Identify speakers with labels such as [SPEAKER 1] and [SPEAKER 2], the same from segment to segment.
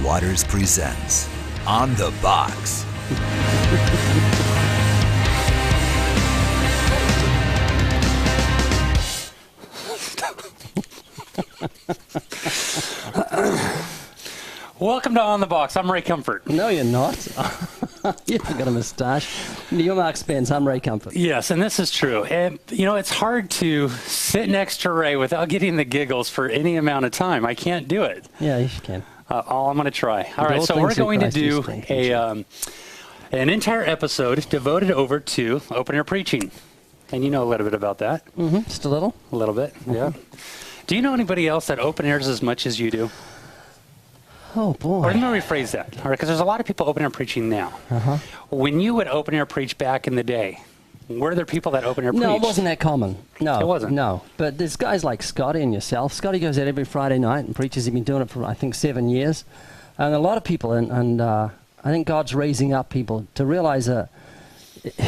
[SPEAKER 1] Waters presents On the Box.
[SPEAKER 2] Welcome to On the Box. I'm Ray Comfort.
[SPEAKER 3] No, you're not. You've got a moustache. You're Mark Spence. I'm Ray Comfort.
[SPEAKER 2] Yes, and this is true. And, you know, it's hard to sit next to Ray without getting the giggles for any amount of time. I can't do it.
[SPEAKER 3] Yeah, you can.
[SPEAKER 2] I'm going to try. All right, so we're going to do an entire episode devoted over to open-air preaching. And you know a little bit about that.
[SPEAKER 3] Mm-hmm. Just a little?
[SPEAKER 2] A little bit, yeah. Do you know anybody else that open-airs as much as you do?
[SPEAKER 3] Oh, boy.
[SPEAKER 2] Or let me rephrase that, all right, because there's a lot of people open-air preaching now. When you would open-air preach back in the day, were there people that open-air preach?
[SPEAKER 3] No, it wasn't that common. No.
[SPEAKER 2] It wasn't?
[SPEAKER 3] No. But there's guys like Scotty and yourself. Scotty goes out every Friday night and preaches. He's been doing it for, I think, 7 years. And a lot of people, and I think God's raising up people to realize that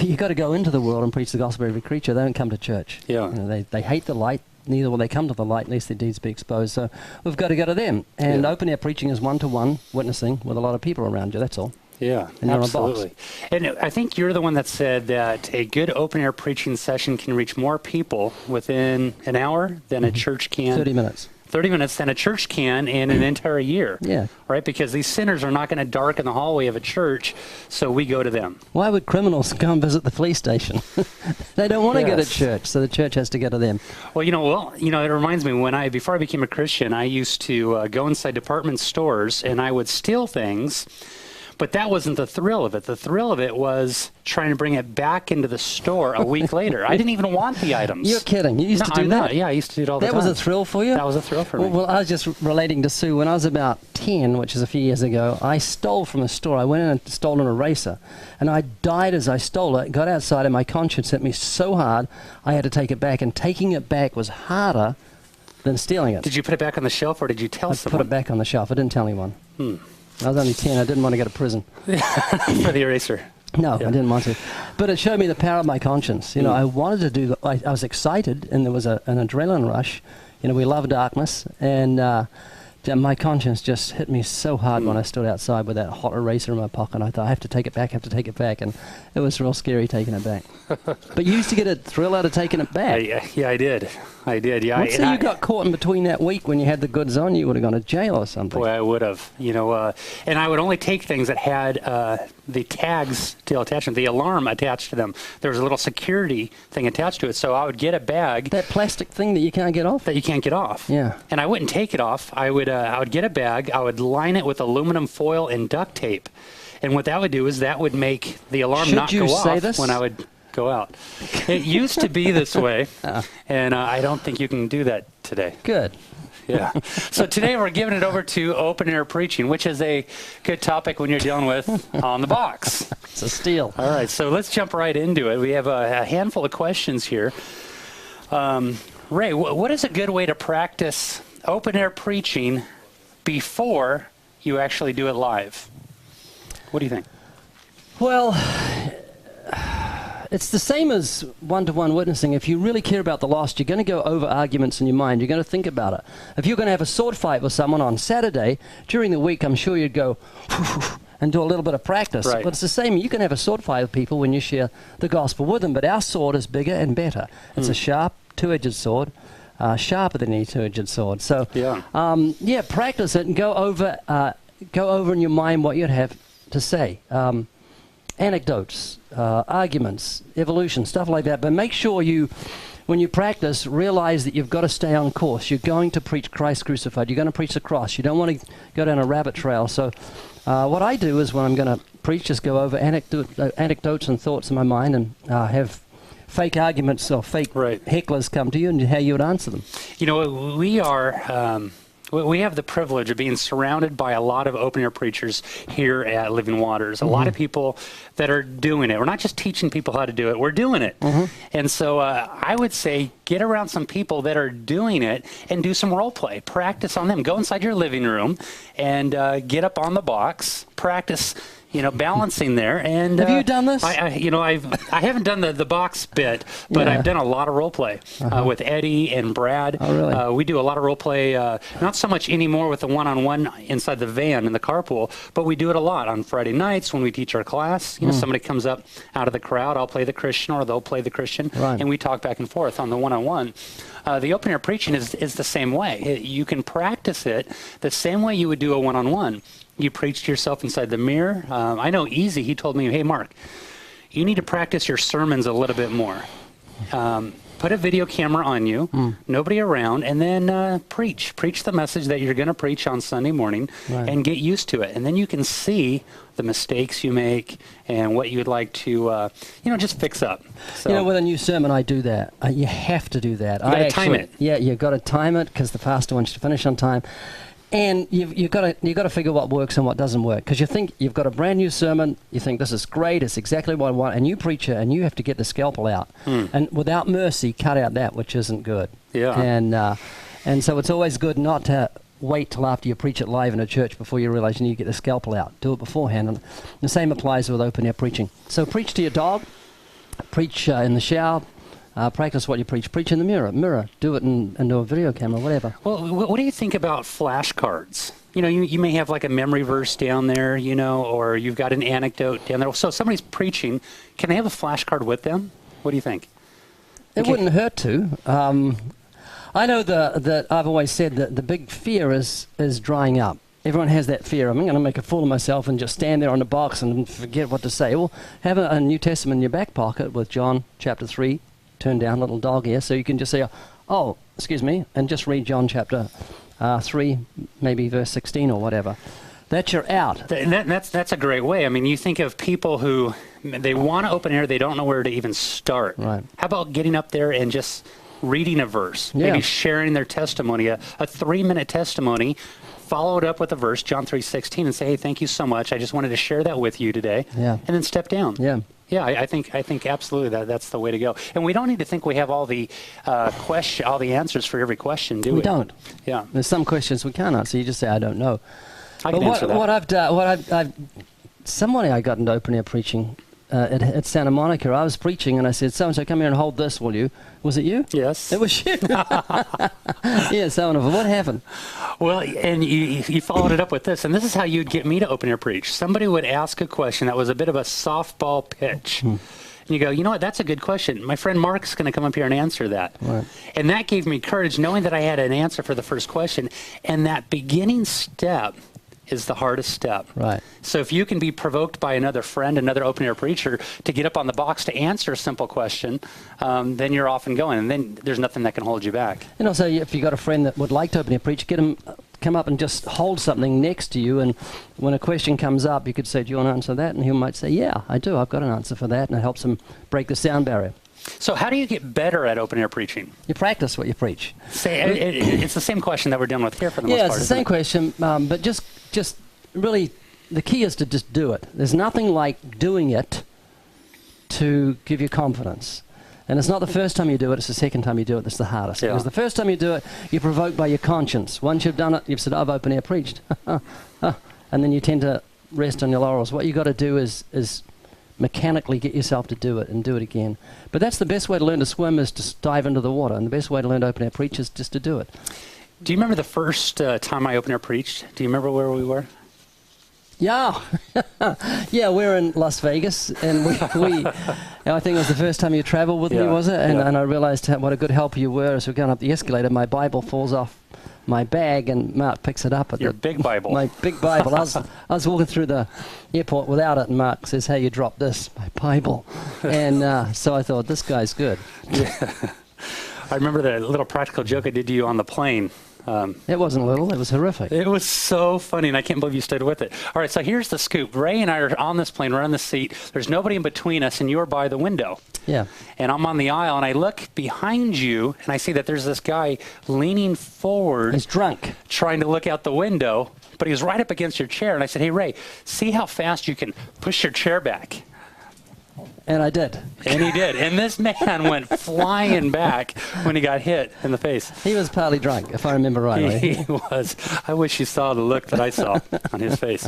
[SPEAKER 3] you've got to go into the world and preach the gospel to every creature. They don't come to church.
[SPEAKER 2] Yeah.
[SPEAKER 3] You know, they hate the light. Neither will they come to the light unless their deeds be exposed. So we've got to go to them. And open-air preaching is one-to-one witnessing with a lot of people around you. That's all.
[SPEAKER 2] Yeah,
[SPEAKER 3] and
[SPEAKER 2] absolutely. And I think you're the one that said that a good open-air preaching session can reach more people within an hour than a church can.
[SPEAKER 3] 30 minutes.
[SPEAKER 2] 30 minutes than a church can in an entire year.
[SPEAKER 3] Yeah.
[SPEAKER 2] Right? Because these sinners are not going to darken the hallway of a church, so we go to them.
[SPEAKER 3] Why would criminals come visit the police station? They don't want to go to church, so the church has to go to them.
[SPEAKER 2] Well, it reminds me, before I became a Christian, I used to go inside department stores and I would steal things. But that wasn't the thrill of it. The thrill of it was trying to bring it back into the store a week later. I didn't even want the items.
[SPEAKER 3] You're kidding. You used to do that?
[SPEAKER 2] Not. Yeah, I used to do it all the time.
[SPEAKER 3] That was a thrill for you?
[SPEAKER 2] That was a thrill for me.
[SPEAKER 3] Well, I was just relating to Sue. When I was about 10, which is a few years ago, I stole from a store. I went in and stole an eraser. And I died as I stole it, got outside, and my conscience hit me so hard, I had to take it back. And taking it back was harder than stealing it.
[SPEAKER 2] Did you put it back on the shelf, or did you tell someone?
[SPEAKER 3] I put it back on the shelf. I didn't tell anyone. I was only 10. I didn't want to go to prison.
[SPEAKER 2] For the eraser.
[SPEAKER 3] No, I didn't want to. But it showed me the power of my conscience. You know, I wanted to do, I was excited, and there was an adrenaline rush. You know, we love darkness, and my conscience just hit me so hard when I stood outside with that hot eraser in my pocket. I thought, I have to take it back, and it was real scary taking it back. But you used to get a thrill out of taking it back.
[SPEAKER 2] Yeah, I did. Yeah.
[SPEAKER 3] Let's say you got caught in between that week when you had the goods on, you would have gone to jail or something.
[SPEAKER 2] Boy, I would have. And I would only take things that had the tags still attached to them, the alarm attached to them. There was a little security thing attached to it, so I would get a bag.
[SPEAKER 3] That plastic thing that you can't get off?
[SPEAKER 2] That you can't get off.
[SPEAKER 3] Yeah.
[SPEAKER 2] And I wouldn't take it off. I would get a bag. I would line it with aluminum foil and duct tape. And what that would do is that would make the alarm not go off when I would go out. It used to be this way, and I don't think you can do that today.
[SPEAKER 3] Good.
[SPEAKER 2] Yeah. So today we're giving it over to open-air preaching, which is a good topic when you're dealing with On the Box.
[SPEAKER 3] It's a steal.
[SPEAKER 2] All right, so let's jump right into it. We have a handful of questions here. Ray, what is a good way to practice open-air preaching before you actually do it live? What do you think?
[SPEAKER 3] Well, it's the same as one-to-one witnessing. If you really care about the lost, you're going to go over arguments in your mind. You're going to think about it. If you're going to have a sword fight with someone on Saturday, during the week, I'm sure you'd go and do a little bit of practice.
[SPEAKER 2] Right.
[SPEAKER 3] But it's the same. You can have a sword fight with people when you share the gospel with them, but our sword is bigger and better. It's a sharp, two-edged sword, sharper than any two-edged sword. So, practice it and go over in your mind what you'd have to say. Anecdotes, arguments, evolution, stuff like that. But make sure when you practice, realize that you've got to stay on course. You're going to preach Christ crucified. You're going to preach the cross. You don't want to go down a rabbit trail. So what I do is when I'm going to preach, just go over anecdotes and thoughts in my mind and have fake arguments or fake hecklers come to you and how you would answer them.
[SPEAKER 2] You know, we have the privilege of being surrounded by a lot of open-air preachers here at Living Waters. A lot of people that are doing it. We're not just teaching people how to do it. We're doing it. And so I would say get around some people that are doing it and do some role play. Practice on them. Go inside your living room and get up on the box. Practice balancing there. And
[SPEAKER 3] have you done this?
[SPEAKER 2] I haven't done the box bit, but I've done a lot of role play with Eddie and Brad.
[SPEAKER 3] Oh, really?
[SPEAKER 2] We do a lot of role play, not so much anymore with the one-on-one inside the van in the carpool, but we do it a lot on Friday nights when we teach our class. Somebody comes up out of the crowd, I'll play the Christian or they'll play the Christian, and we talk back and forth on the one-on-one. The open air preaching is the same way. You can practice it the same way you would do a one-on-one. You preach to yourself inside the mirror. I know Easy, he told me, hey, Mark, you need to practice your sermons a little bit more. Put a video camera on you, nobody around, and then preach. Preach the message that you're going to preach on Sunday morning and get used to it. And then you can see the mistakes you make and what you'd like to, just fix up. So,
[SPEAKER 3] with a new sermon, I do that. You have to do that.
[SPEAKER 2] You got to time it.
[SPEAKER 3] Yeah, you've got to time it because the pastor wants you to finish on time. And you've got to figure what works and what doesn't work, because you think you've got a brand new sermon, you think this is great, it's exactly what I want, and you preach it, and you have to get the scalpel out, and without mercy, cut out that which isn't good.
[SPEAKER 2] Yeah.
[SPEAKER 3] And so it's always good not to wait till after you preach it live in a church before you realize you need to get the scalpel out. Do it beforehand. And the same applies with open air preaching. So preach to your dog, preach in the shower. Practice what you preach. Preach in the mirror. Do it into a video camera, whatever.
[SPEAKER 2] Well, what do you think about flashcards? You may have like a memory verse down there, or you've got an anecdote down there. So if somebody's preaching, can they have a flashcard with them? What do you think?
[SPEAKER 3] It wouldn't hurt to. I know that I've always said that the big fear is drying up. Everyone has that fear. I'm going to make a fool of myself and just stand there on the box and forget what to say. Well, have a New Testament in your back pocket with John chapter 3. Turn down, little dog here, so you can just say, oh, excuse me, and just read John chapter 3, maybe verse 16 or whatever. That you're out.
[SPEAKER 2] That's a great way. I mean, you think of people who, they want to open air, they don't know where to even start.
[SPEAKER 3] Right.
[SPEAKER 2] How about getting up there and just reading a verse, maybe sharing their testimony, a 3-minute testimony, followed up with a verse, John 3:16, and say, hey, thank you so much. I just wanted to share that with you today.
[SPEAKER 3] Yeah.
[SPEAKER 2] And then step down.
[SPEAKER 3] Yeah.
[SPEAKER 2] Yeah, I think absolutely that's the way to go. And we don't need to think we have all the all the answers for every question, do we?
[SPEAKER 3] We don't.
[SPEAKER 2] Yeah.
[SPEAKER 3] There's some questions we can't answer. You just say, I don't know.
[SPEAKER 2] I can answer that.
[SPEAKER 3] What I've done, somebody I got into open air preaching at Santa Monica. I was preaching and I said, so-and-so, come here and hold this, will you? Was it you?
[SPEAKER 2] Yes.
[SPEAKER 3] It was you. Yeah, so-and-so. What happened?
[SPEAKER 2] Well, and you followed it up with this, and this is how you'd get me to open air preach. Somebody would ask a question that was a bit of a softball pitch. And you go, you know what, that's a good question. My friend Mark's going to come up here and answer that.
[SPEAKER 3] Right.
[SPEAKER 2] And that gave me courage, knowing that I had an answer for the first question. And that beginning step is the hardest step.
[SPEAKER 3] Right.
[SPEAKER 2] So if you can be provoked by another friend, another open air preacher, to get up on the box to answer a simple question, then you're off and going, and then there's nothing that can hold you back.
[SPEAKER 3] And also, if you've got a friend that would like to open air preach, get him come up and just hold something next to you, and when a question comes up, you could say, do you want to answer that? And he might say, yeah, I do. I've got an answer for that, and it helps him break the sound barrier.
[SPEAKER 2] So how do you get better at open air preaching?
[SPEAKER 3] You practice what you preach.
[SPEAKER 2] It's the same question that we're dealing with here for the most part.
[SPEAKER 3] Yeah, it's the same question, but just really, the key is to just do it. There's nothing like doing it to give you confidence. And it's not the first time you do it, it's the second time you do it that's the hardest. Because the first time you do it, you're provoked by your conscience. Once you've done it, you've said, I've open air preached. And then you tend to rest on your laurels. What you've got to do is mechanically get yourself to do it and do it again. But that's the best way to learn to swim, is to dive into the water. And the best way to learn to open air preach is just to do it.
[SPEAKER 2] Do you remember the first time I open air preached? Do you remember where we were?
[SPEAKER 3] Yeah. Yeah, we're in Las Vegas, and we I think it was the first time you traveled with me, was it? And I realized what a good helper you were. As we're going up the escalator, my Bible falls off my bag, and Mark picks it up.
[SPEAKER 2] Your big Bible.
[SPEAKER 3] My big Bible. I was walking through the airport without it, and Mark says, hey, you dropped this, my Bible. And so I thought, this guy's good.
[SPEAKER 2] Yeah. I remember the little practical joke I did to you on the plane.
[SPEAKER 3] It wasn't little, it was horrific.
[SPEAKER 2] It was so funny, and I can't believe you stayed with it. All right, so here's the scoop. Ray and I are on this plane, we're on the seat. There's nobody in between us, and you're by the window.
[SPEAKER 3] Yeah.
[SPEAKER 2] And I'm on the aisle, and I look behind you, and I see that there's this guy leaning forward.
[SPEAKER 3] He's drunk.
[SPEAKER 2] Trying to look out the window, but he was right up against your chair. And I said, hey, Ray, see how fast you can push your chair back.
[SPEAKER 3] And I did.
[SPEAKER 2] And he did. And this man went flying back when he got hit in the face.
[SPEAKER 3] He was partly drunk, if I remember rightly.
[SPEAKER 2] He was. I wish you saw the look that I saw on his face.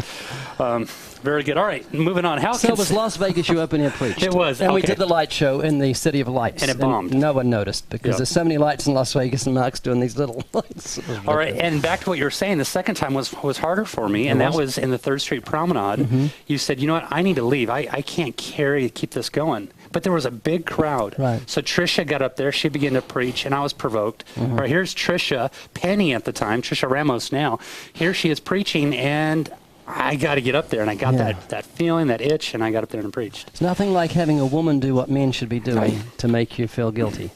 [SPEAKER 2] Very good. All right, moving on.
[SPEAKER 3] So it was Las Vegas you open air preached.
[SPEAKER 2] It was.
[SPEAKER 3] And we did the light show in the City of Lights.
[SPEAKER 2] And it bombed.
[SPEAKER 3] No one noticed because there's so many lights in Las Vegas and Mark's doing these little lights.
[SPEAKER 2] All right, and back to what you were saying, the second time was harder for me, and that was in the 3rd Street Promenade. You said, you know what, I need to leave. I can't keep this going. But there was a big crowd.
[SPEAKER 3] Right.
[SPEAKER 2] So Tricia got up there. She began to preach, and I was provoked. All right, here's Tricia, Penny at the time, Tricia Ramos now. Here she is preaching, and I got to get up there. And I got that feeling, that itch, and I got up there and preached.
[SPEAKER 3] It's nothing like having a woman do what men should be doing to make you feel guilty.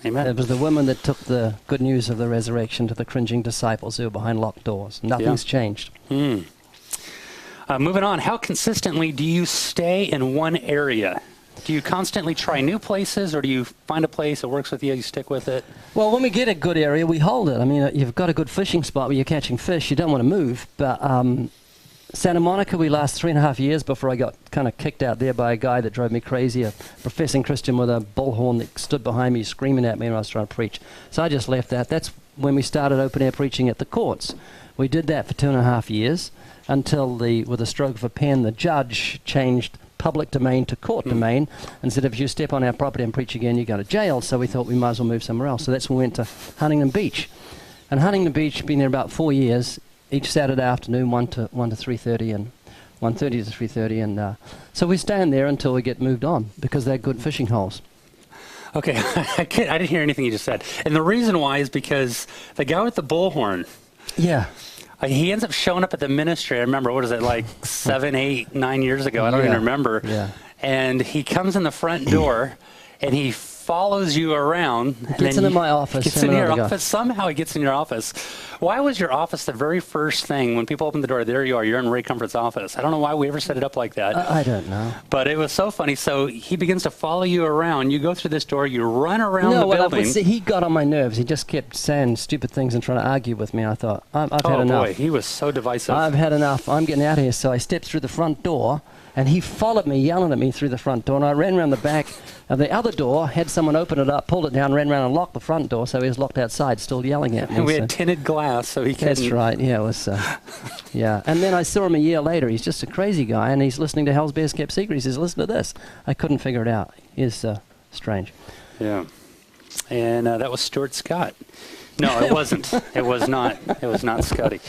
[SPEAKER 2] Amen.
[SPEAKER 3] It was the woman that took the good news of the resurrection to the cringing disciples who were behind locked doors. Nothing's changed.
[SPEAKER 2] Moving on, how consistently do you stay in one area? Do you constantly try new places, or do you find a place that works with you, you stick with it?
[SPEAKER 3] Well, when we get a good area, we hold it. I mean, you've got a good fishing spot where you're catching fish. You don't want to move. But Santa Monica, we last 3.5 years before I got kind of kicked out there by a guy that drove me crazy, a professing Christian with a bullhorn that stood behind me screaming at me when I was trying to preach. So I just left that. That's when we started open air preaching at the courts. We did that for 2.5 years until, with a stroke of a pen, the judge changed public domain to court domain and said, if you step on our property and preach again, you go to jail. So we thought we might as well move somewhere else. So that's when we went to Huntington Beach. And Huntington Beach, been there about 4 years, each Saturday afternoon, 1 to 3:30 and 1:30 to 3:30. And so we stand there until we get moved on because they're good fishing holes.
[SPEAKER 2] Okay, I didn't hear anything you just said. And the reason why is because the guy with the bullhorn, he ends up showing up at the ministry. I remember, what is it, like 7, 8, 9 years ago? I don't even remember.
[SPEAKER 3] Yeah.
[SPEAKER 2] And he comes in the front door, and he follows you around.
[SPEAKER 3] Gets into my office.
[SPEAKER 2] Gets in your office. Somehow he gets in your office. Why was your office the very first thing when people opened the door? There you are. You're in Ray Comfort's office. I don't know why we ever set it up like that.
[SPEAKER 3] I don't know.
[SPEAKER 2] But it was so funny. So he begins to follow you around. You go through this door. You run around the building.
[SPEAKER 3] He got on my nerves. He just kept saying stupid things and trying to argue with me. I thought, I've had enough. Oh, boy.
[SPEAKER 2] He was so divisive.
[SPEAKER 3] I've had enough. I'm getting out of here. So I stepped through the front door, and he followed me, yelling at me through the front door. And I ran around the back of the other door, had someone open it up, pulled it down, ran around and locked the front door. So he was locked outside, still yelling at me.
[SPEAKER 2] And we had tinted glass, so he couldn't.
[SPEAKER 3] That's right. Yeah, it was. Yeah. And then I saw him a year later. He's just a crazy guy, and he's listening to Hell's Bears Kept Secret. He says, listen to this. I couldn't figure it out. It's strange.
[SPEAKER 2] Yeah. And that was Stuart Scott. No, it wasn't. It was not. It was not Scotty.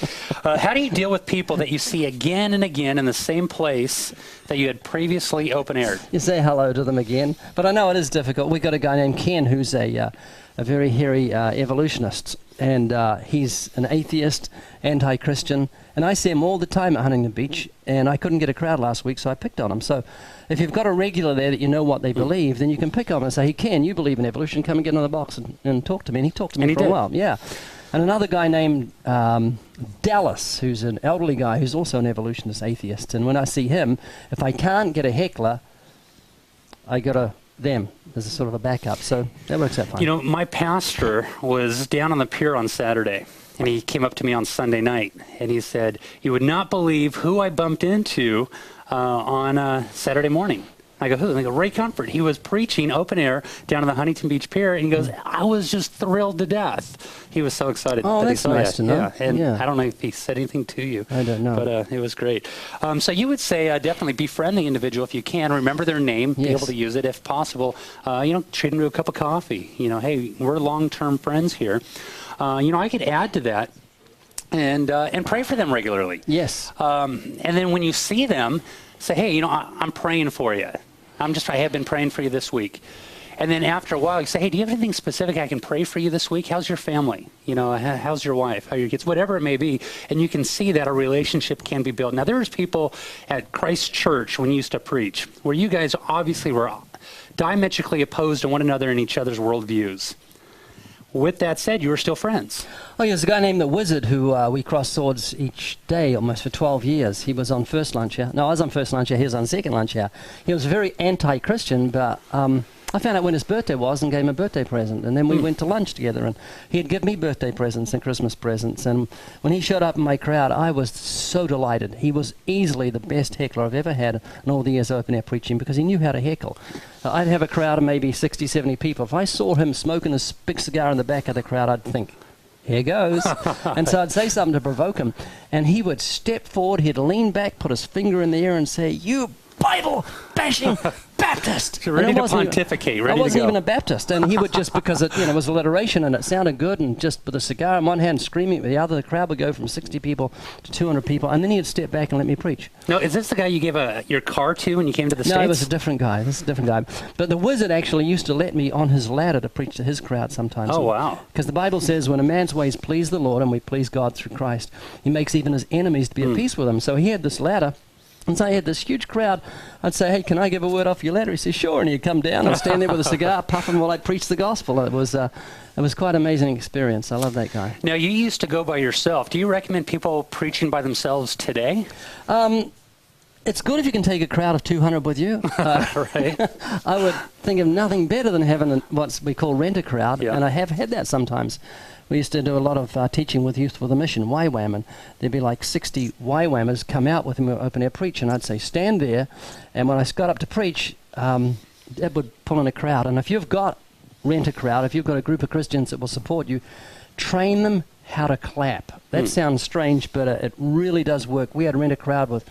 [SPEAKER 2] How do you deal with people that you see again and again in the same place that you had previously open-aired?
[SPEAKER 3] You say hello to them again. But I know it is difficult. We've got a guy named Ken who's a very hairy evolutionist. And he's an atheist, anti-Christian. And I see him all the time at Huntington Beach. And I couldn't get a crowd last week, so I picked on him. So if you've got a regular there that you know what they believe, then you can pick on them and say, hey, Ken, you believe in evolution. Come and get in the box and talk to me. And he talked to me for a while. Yeah. And another guy named Dallas, who's an elderly guy who's also an evolutionist atheist. And when I see him, if I can't get a heckler, I go to them as a sort of a backup. So that works out fine.
[SPEAKER 2] You know, my pastor was down on the pier on Saturday, and he came up to me on Sunday night, and he said, you would not believe who I bumped into on Saturday morning. I go, who? And I go, Ray Comfort. He was preaching open air down on the Huntington Beach Pier, and he goes, I was just thrilled to death. He was so excited.
[SPEAKER 3] Oh,
[SPEAKER 2] that
[SPEAKER 3] that's
[SPEAKER 2] he saw
[SPEAKER 3] nice to know.
[SPEAKER 2] Yeah, and I don't know if he said anything to you.
[SPEAKER 3] I don't know.
[SPEAKER 2] But it was great. So you would say definitely befriend the individual if you can. Remember their name, be able to use it if possible. Treat them to a cup of coffee. You know, hey, we're long-term friends here. I could add to that and pray for them regularly.
[SPEAKER 3] Yes.
[SPEAKER 2] And then when you see them, say, hey, I'm praying for you. I have been praying for you this week. And then after a while, you say, hey, do you have anything specific I can pray for you this week? How's your family? How's your wife? How are your kids? Whatever it may be. And you can see that a relationship can be built. Now, there's people at Christ Church when you used to preach where you guys obviously were diametrically opposed to one another in each other's worldviews. With that said, you were still friends.
[SPEAKER 3] Oh, there's a guy named The Wizard who we crossed swords each day almost for 12 years. He was on First Lunch Hour. No, I was on First Lunch Hour. He was on Second Lunch Hour. He was very anti-Christian, but I found out when his birthday was and gave him a birthday present. And then we went to lunch together, and he'd give me birthday presents and Christmas presents. And when he showed up in my crowd, I was so delighted. He was easily the best heckler I've ever had in all the years open air preaching, because he knew how to heckle. I'd have a crowd of maybe 60, 70 people. If I saw him smoking a big cigar in the back of the crowd, I'd think, here goes. And so I'd say something to provoke him, and he would step forward, he'd lean back, put his finger in the air and say, "You Bible-bashing Baptist!"
[SPEAKER 2] Ready to pontificate, ready to go.
[SPEAKER 3] I wasn't even a Baptist, and he would just, because it was alliteration and it sounded good, and just with a cigar in one hand, screaming with the other, the crowd would go from 60 people to 200 people, and then he'd step back and let me preach.
[SPEAKER 2] No, is this the guy you gave your car to when you came to the States?
[SPEAKER 3] No, it was a different guy. This is a different guy. But the wizard actually used to let me on his ladder to preach to his crowd sometimes.
[SPEAKER 2] Oh, wow.
[SPEAKER 3] Because the Bible says when a man's ways please the Lord, and we please God through Christ, he makes even his enemies to be at peace with him. So he had this ladder. And so I had this huge crowd. I'd say, "Hey, can I give a word off your ladder?" He said, "Sure." And he'd come down and stand there with a cigar, puffing while I'd preach the gospel. It was quite an amazing experience. I love that guy.
[SPEAKER 2] Now, you used to go by yourself. Do you recommend people preaching by themselves today?
[SPEAKER 3] It's good if you can take a crowd of 200 with you.
[SPEAKER 2] Right.
[SPEAKER 3] I would think of nothing better than having what we call rent a crowd,
[SPEAKER 2] Yeah.
[SPEAKER 3] and I have had that sometimes. We used to do a lot of teaching with Youth with a Mission, YWAM, and there'd be like 60 YWAMers come out with me open air preach, and I'd say, "Stand there," and when I got up to preach, that would pull in a crowd. And if you've got rent a crowd, if you've got a group of Christians that will support you, train them how to clap. That sounds strange, but it really does work. We had rent a crowd with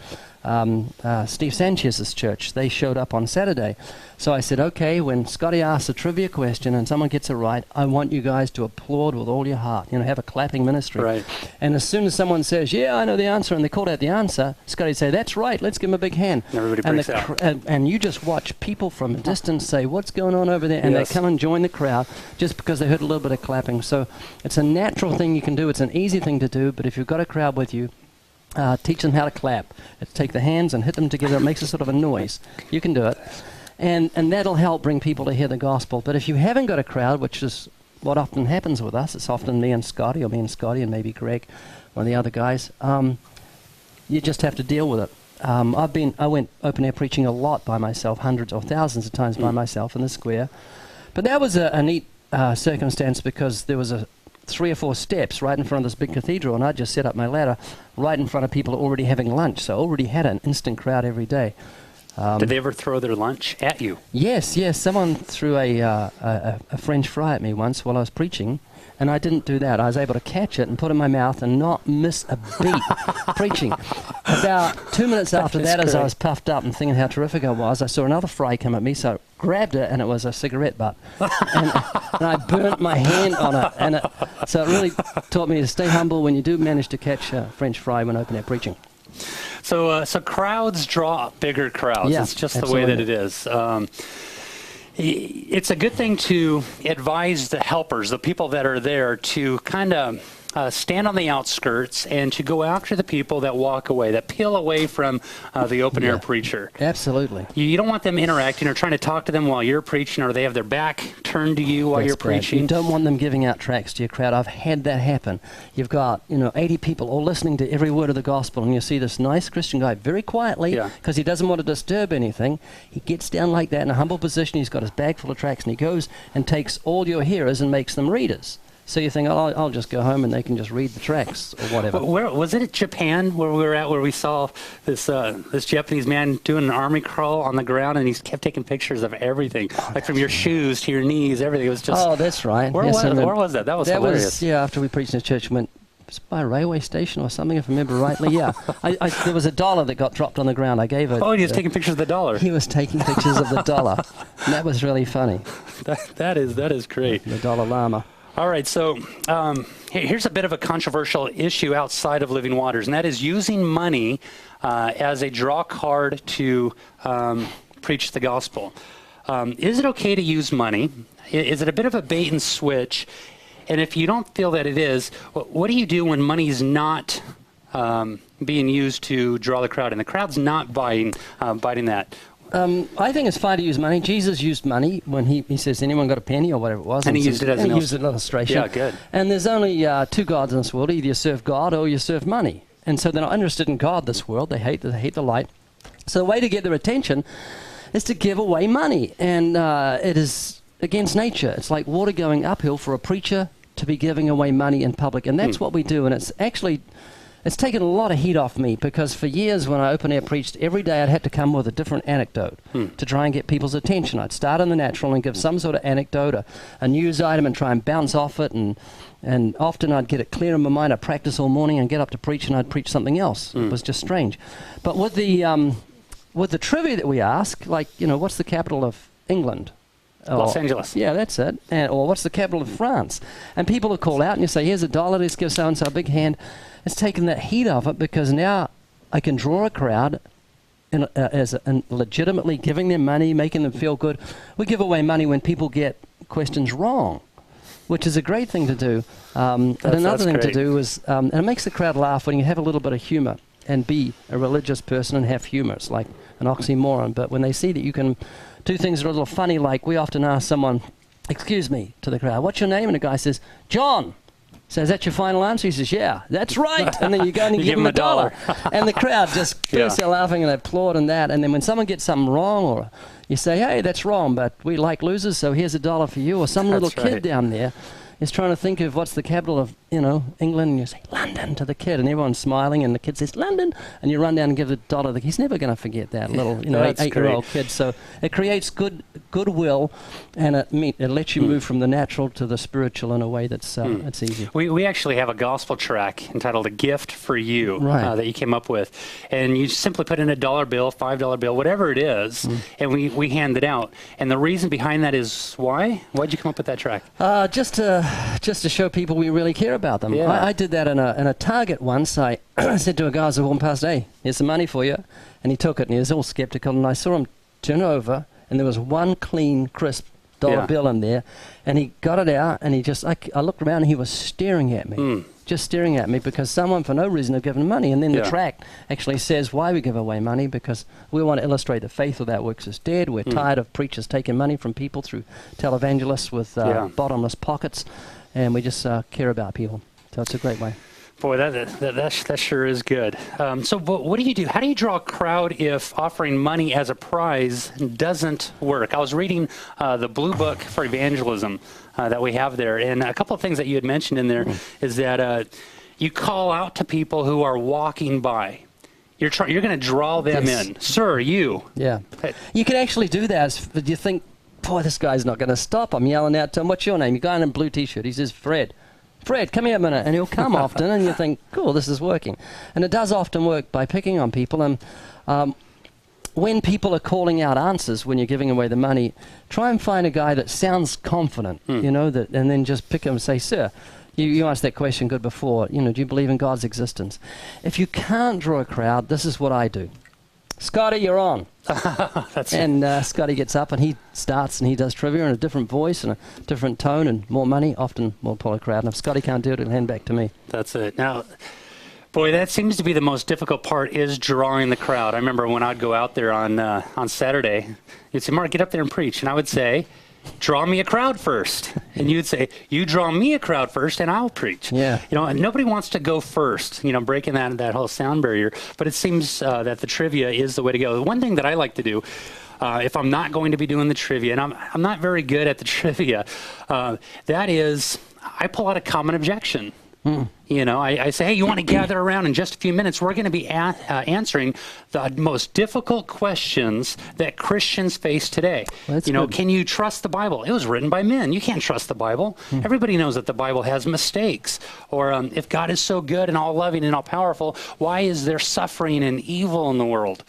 [SPEAKER 3] Steve Sanchez's church. They showed up on Saturday. So I said, "Okay, when Scotty asks a trivia question and someone gets it right, I want you guys to applaud with all your heart. Have a clapping ministry."
[SPEAKER 2] Right.
[SPEAKER 3] And as soon as someone says, "Yeah, I know the answer," and they called out the answer, Scotty'd say, "That's right, let's give him a big hand."
[SPEAKER 2] And everybody breaks out.
[SPEAKER 3] And you just watch people from a distance say, "What's going on over there?" And
[SPEAKER 2] Yes.
[SPEAKER 3] they come and join the crowd just because they heard a little bit of clapping. So it's a natural thing you can do. It's an easy thing to do, but if you've got a crowd with you, teach them how to clap. Take the hands and hit them together. It makes a sort of a noise. You can do it. And that'll help bring people to hear the gospel. But if you haven't got a crowd, which is what often happens with us, it's often me and Scotty, or me and Scotty and maybe Greg, one of the other guys, you just have to deal with it. I went open air preaching a lot by myself, hundreds or thousands of times by myself in the square. But that was a neat circumstance, because there was 3 or 4 steps right in front of this big cathedral, and I just set up my ladder right in front of people already having lunch. So I already had an instant crowd every day.
[SPEAKER 2] Did they ever throw their lunch at you?
[SPEAKER 3] Yes. Someone threw a French fry at me once while I was preaching, and I didn't do that. I was able to catch it and put it in my mouth and not miss a beat preaching. About 2 minutes after that, as I was puffed up and thinking how terrific I was, I saw another fry come at me, so I grabbed it, and it was a cigarette butt. and I burnt my hand on it. So it really taught me to stay humble when you do manage to catch a French fry when open air preaching.
[SPEAKER 2] So crowds draw bigger crowds.
[SPEAKER 3] Yeah,
[SPEAKER 2] it's just
[SPEAKER 3] absolutely.
[SPEAKER 2] the way that it is. It's a good thing to advise the helpers, the people that are there, to kind of stand on the outskirts and to go after the people that walk away, that peel away from the open air preacher.
[SPEAKER 3] Absolutely.
[SPEAKER 2] You don't want them interacting or trying to talk to them while you're preaching, or they have their back turned to you while
[SPEAKER 3] That's
[SPEAKER 2] you're
[SPEAKER 3] correct.
[SPEAKER 2] preaching.
[SPEAKER 3] You don't want them giving out tracts to your crowd. I've had that happen. You've got 80 people all listening to every word of the gospel, and you see this nice Christian guy very quietly, because he doesn't want to disturb anything. He gets down like that in a humble position. He's got his bag full of tracts, and he goes and takes all your hearers and makes them readers. So you think, "Oh, I'll just go home and they can just read the tracts," or whatever.
[SPEAKER 2] Where was it? Japan, where we were at, where we saw this Japanese man doing an army crawl on the ground, and he kept taking pictures of everything, like from your shoes to your knees, everything. It was just.
[SPEAKER 3] Oh, that's right.
[SPEAKER 2] Where was that? That was hilarious.
[SPEAKER 3] After we preached in the church, we went. It was by a railway station or something, if I remember rightly. Yeah, there was $1 that got dropped on the ground. I gave it.
[SPEAKER 2] Oh, he was taking pictures of the dollar.
[SPEAKER 3] He was taking pictures of the dollar. And that was really funny.
[SPEAKER 2] That is great.
[SPEAKER 3] The Dalai Lama.
[SPEAKER 2] All right, so here's a bit of a controversial issue outside of Living Waters, and that is using money as a draw card to preach the gospel. Is it okay to use money? Is it a bit of a bait and switch? And if you don't feel that it is, what do you do when money is not being used to draw the crowd, and the crowd's not biting that?
[SPEAKER 3] I think it's fine to use money. Jesus used money when he says, "Anyone got a penny?" or whatever it was.
[SPEAKER 2] And he used it as an
[SPEAKER 3] illustration.
[SPEAKER 2] Yeah, good.
[SPEAKER 3] And there's only 2 gods in this world. Either you serve God or you serve money. And so they're not interested in God, this world. They hate the light. So the way to get their attention is to give away money. And it is against nature. It's like water going uphill for a preacher to be giving away money in public. And that's what we do. And it's actually... It's taken a lot of heat off me, because for years when I open air preached, every day I'd had to come with a different anecdote to try and get people's attention. I'd start in the natural and give some sort of anecdote, a news item, and try and bounce off it. And often I'd get it clear in my mind. I'd practice all morning and get up to preach, and I'd preach something else. It was just strange. But with the trivia that we ask, like, what's the capital of England?
[SPEAKER 2] Los Angeles.
[SPEAKER 3] Yeah, that's it. Or what's the capital of France? And people will call out and you say, here's $1, let's give so-and-so a big hand. It's taken that heat off it, because now I can draw a crowd as legitimately giving them money, making them feel good. We give away money when people get questions wrong, which is a great thing to do. And another thing to do is, and it makes the crowd laugh when you have a little bit of humor and be a religious person and have humor. It's like an oxymoron. But when they see that you can do things that are a little funny, like we often ask someone, excuse me, to the crowd, what's your name? And the guy says, John. So is that your final answer? He says, yeah, that's right. And then you go and you give him $1. And the crowd just bursts out laughing and they applaud and that. And then when someone gets something wrong, or you say, hey, that's wrong, but we like losers, so here's $1 for you. Or some little kid down there is trying to think of what's the capital of, England, and you say, London, to the kid, and everyone's smiling, and the kid says, London, and you run down and give the $1. He's never going to forget that little, eight-year-old kid. So it creates goodwill, and it lets you move from the natural to the spiritual in a way that's easy.
[SPEAKER 2] We actually have a gospel track entitled "A Gift for You" that you came up with, and you simply put in $1 bill, $5 bill, whatever it is, and we hand it out. And the reason behind that is why? Why'd you come up with that track?
[SPEAKER 3] Just to show people we really care about them.
[SPEAKER 2] Yeah.
[SPEAKER 3] I did that in a Target once. I said to a guy as I walked past, hey, here's some money for you. And he took it, and he was all skeptical. And I saw him turn over, and there was one clean, crisp dollar bill in there. And he got it out, and I looked around, and he was staring at me. Just staring at me, because someone for no reason had given money. And then the track actually says why we give away money, because we want to illustrate the faith without works is dead. We're tired of preachers taking money from people through televangelists with bottomless pockets, and we just care about people. So it's a great way.
[SPEAKER 2] Boy, that sure is good. So what do you do? How do you draw a crowd if offering money as a prize doesn't work? I was reading the Blue Book for Evangelism that we have there, and a couple of things that you had mentioned in there is that you call out to people who are walking by. You're going to draw them in. Sir, you.
[SPEAKER 3] Yeah. You can actually do that. You think, boy, this guy's not going to stop. I'm yelling out to him, what's your name? You guy in a blue T-shirt. He says, Fred. Fred, come here a minute. And he'll come often, and you think, cool, this is working. And it does often work by picking on people. And when people are calling out answers when you're giving away the money, try and find a guy that sounds confident, and then just pick him and say, sir, you asked that question good before. Do you believe in God's existence? If you can't draw a crowd, this is what I do. Scotty, you're on. And Scotty gets up and he starts and he does trivia in a different voice and a different tone and more money. Often we'll pull a crowd. And if Scotty can't do it, he'll hand back to me.
[SPEAKER 2] That's it. Now, boy, that seems to be the most difficult part, is drawing the crowd. I remember when I'd go out there on Saturday, you'd say, Mark, get up there and preach. And I would say, draw me a crowd first. And you'd say, you draw me a crowd first and I'll preach.
[SPEAKER 3] Yeah.
[SPEAKER 2] And nobody wants to go first, breaking that whole sound barrier. But it seems that the trivia is the way to go. The one thing that I like to do, if I'm not going to be doing the trivia, and I'm not very good at the trivia, that is, I pull out a common objection. I say, hey, you want to gather around in just a few minutes? We're going to be answering the most difficult questions that Christians face today. Well, can you trust the Bible? It was written by men. You can't trust the Bible. Everybody knows that the Bible has mistakes. Or if God is so good and all loving and all powerful, why is there suffering and evil in the world?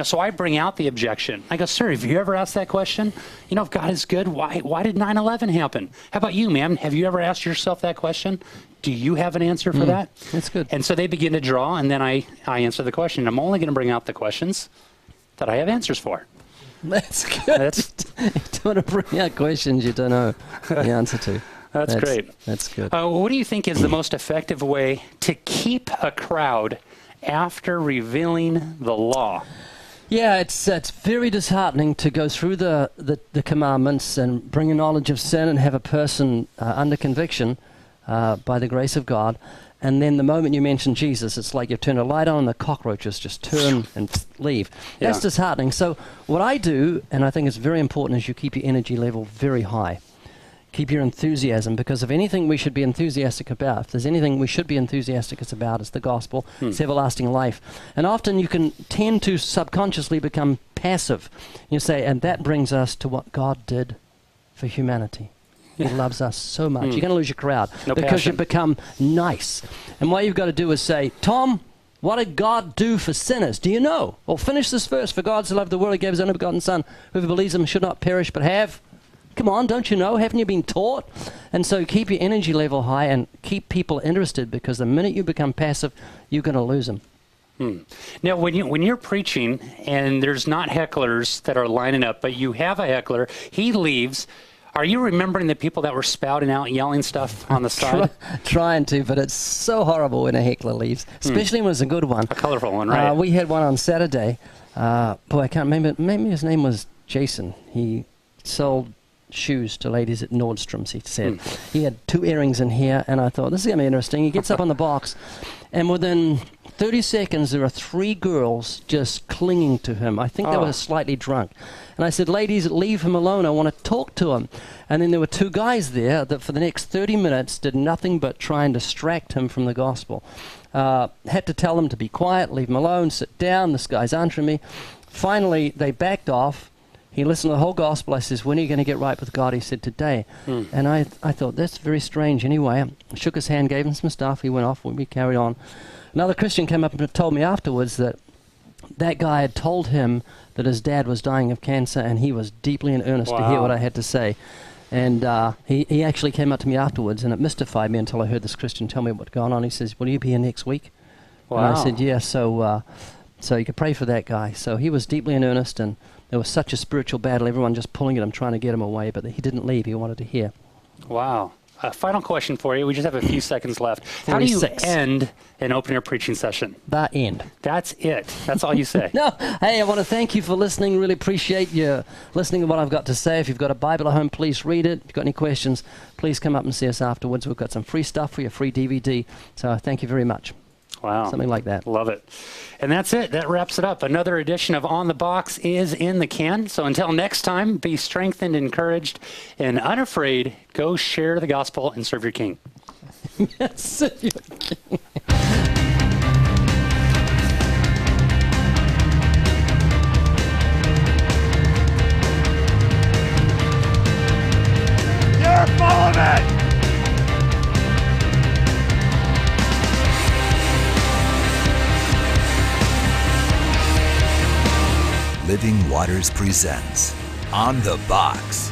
[SPEAKER 2] So I bring out the objection. I go, sir, have you ever asked that question? If God is good, why did 9/11 happen? How about you, ma'am? Have you ever asked yourself that question? Do you have an answer for that?
[SPEAKER 3] That's good.
[SPEAKER 2] And so they begin to draw, and then I answer the question. I'm only going to bring out the questions that I have answers for.
[SPEAKER 3] That's good. You don't want to bring out questions you don't know the answer to.
[SPEAKER 2] That's great.
[SPEAKER 3] That's good.
[SPEAKER 2] What do you think is the most effective way to keep a crowd after revealing the law?
[SPEAKER 3] Yeah, it's very disheartening to go through the commandments and bring a knowledge of sin and have a person under conviction by the grace of God, And then the moment you mention Jesus, it's like you've turned a light on and the cockroaches just turn and leave. That's disheartening. So what I do, and I think it's very important, is you keep your energy level very high. Keep your enthusiasm, because if anything we should be enthusiastic about, if there's anything we should be enthusiastic about, it's the gospel, it's everlasting life. And often you can tend to subconsciously become passive. You say, and that brings us to what God did for humanity. He loves us so much. You're going to lose your crowd because you become nice. And what you've got to do is say, Tom, what did God do for sinners? Do you know? Well, finish this verse. For God so loved the world, he gave his only begotten Son. Whoever believes him should not perish, but have... Come on, don't you know? Haven't you been taught? And so keep your energy level high and keep people interested, because the minute you become passive, you're going to lose them.
[SPEAKER 2] Now, when you're preaching and there's not hecklers that are lining up, but you have a heckler, he leaves... Are you remembering the people that were spouting out, yelling stuff on the side?
[SPEAKER 3] Trying to, but it's so horrible when a heckler leaves, especially when it's a good one.
[SPEAKER 2] A colorful one, right?
[SPEAKER 3] We had one on Saturday. Boy, I can't remember. Maybe his name was Jason. He sold shoes to ladies at Nordstrom's, he said. He had 2 earrings in here, and I thought, this is going to be interesting. He gets up on the box, and within 30 seconds, there are 3 girls just clinging to him. I think they were slightly drunk. And I said, ladies, leave him alone. I want to talk to him. And then there were 2 guys there that for the next 30 minutes did nothing but try and distract him from the gospel. Had to tell them to be quiet, leave him alone, sit down. This guy's answering me. Finally, they backed off. He listened to the whole gospel. I says, when are you going to get right with God? He said, today. And I thought, that's very strange. Anyway, I shook his hand, gave him some stuff. He went off. We carried on. Another Christian came up and told me afterwards that that guy had told him that his dad was dying of cancer, and he was deeply in earnest to hear what I had to say. And he actually came up to me afterwards, and it mystified me until I heard this Christian tell me what's going on. He says, will you be here next week? And I said, yeah, so you could pray for that guy. So he was deeply in earnest, and there was such a spiritual battle, everyone just pulling at him, trying to get him away, but he didn't leave. He wanted to hear.
[SPEAKER 2] Wow. Final question for you. We just have a few seconds left.
[SPEAKER 3] 46.
[SPEAKER 2] How do you end an open-air preaching session?
[SPEAKER 3] The end.
[SPEAKER 2] That's it. That's all you say.
[SPEAKER 3] No. Hey, I want to thank you for listening. Really appreciate you listening to what I've got to say. If you've got a Bible at home, please read it. If you've got any questions, please come up and see us afterwards. We've got some free stuff for you, free DVD. So thank you very much.
[SPEAKER 2] Wow.
[SPEAKER 3] Something like that.
[SPEAKER 2] Love it. And that's it. That wraps it up. Another edition of On the Box is in the can. So until next time, be strengthened, encouraged, and unafraid. Go share the gospel and serve your King.
[SPEAKER 3] Yes.
[SPEAKER 1] You're full of it! Living Waters presents On the Box.